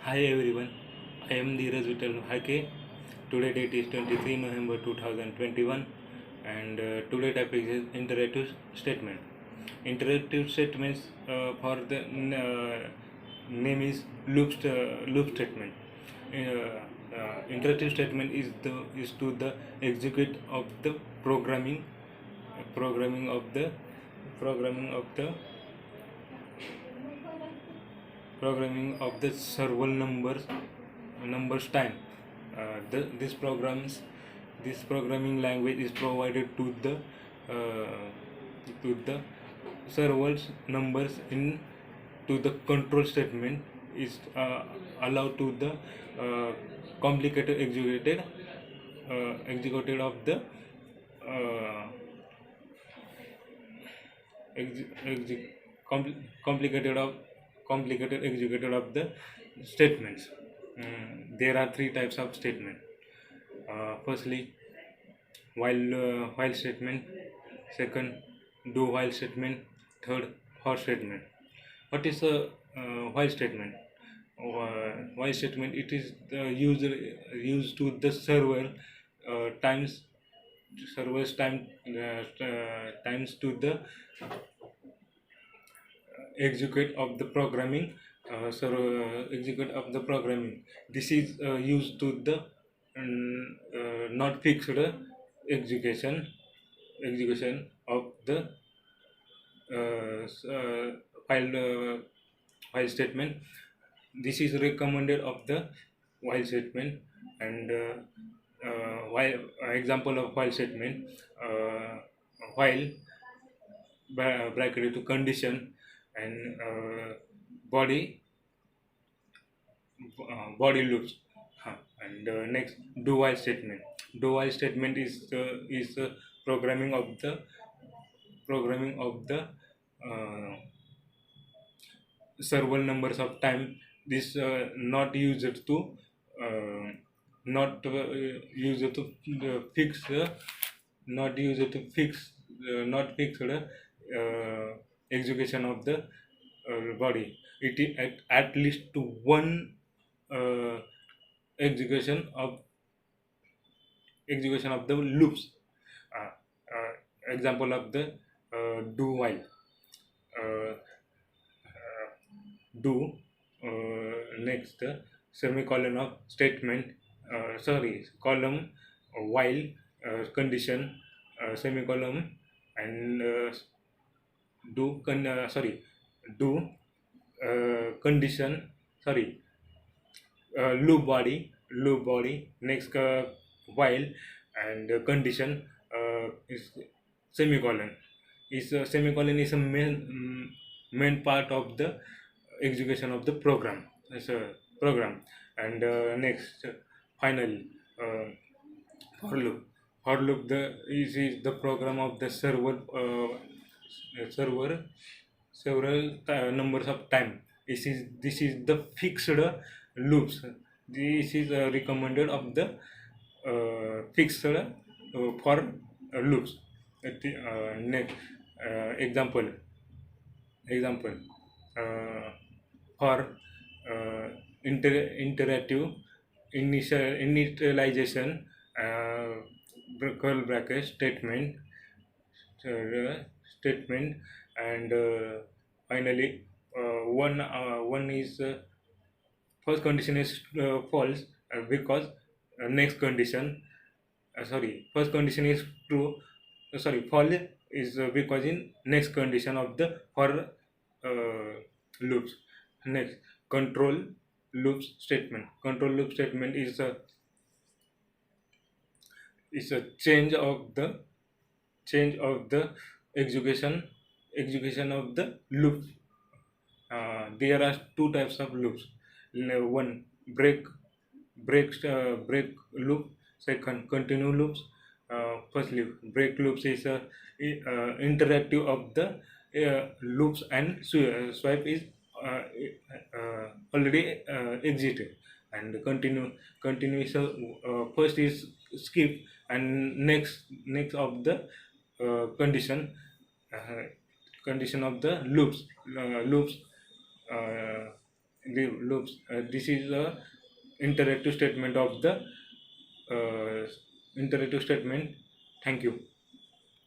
Hi everyone, I am Dheeraj Vital Hake. Today date is 23 November 2021 and today topic is interactive statement. Interactive statements for the name is loop statement. Interactive statement is to the execute of the programming of the programming of the programming of the several numbers time. This programming language is provided to the servers numbers in to the control statement is allowed to the uh, complicated executed of the uh, complicated executed of the statements. There are three types of statement. Firstly, while statement. Second, do while statement. Third, for statement. What is a while statement? While statement, it is used to the times server's times to the execute of the programming execute of the programming. This is used to the not fixed execution execution of the file file statement. This is recommended of the while statement. And while example of while statement, while bracket to condition and body body loops. And next, do while statement. Do while statement is programming of the programming of the several numbers of time. This not used to uh, not used to fix not used to fix not fixed execution of the body. It is at least to one uh, execution of the loops. Example of the do while. uh, do next semicolon of statement, sorry, column, while condition, semicolon, and sorry, do condition, sorry, loop body next, while, and condition is semicolon. Semicolon is a main part of the execution of the program as a program. And next, finally, for loop. For loop, is the program of the server several numbers of time. This is the fixed loops. This is recommended of the fixed for loops. Next, example example uh, for interactive initialization, curl bracket statement, statement. And finally, one is first condition is false, because next condition, sorry, first condition is true, sorry, false is because in next condition of the for loops. Next, control loop statement is a change of the execution of the loop. There are two types of loops. One, break loop. Second, continue loops. Firstly, break loops is interactive of the loops, and swipe is already exited. And continue is first is skip, and next of the condition, uh, condition of the loops. loops. This is a interactive statement of the interactive statement. Thank you.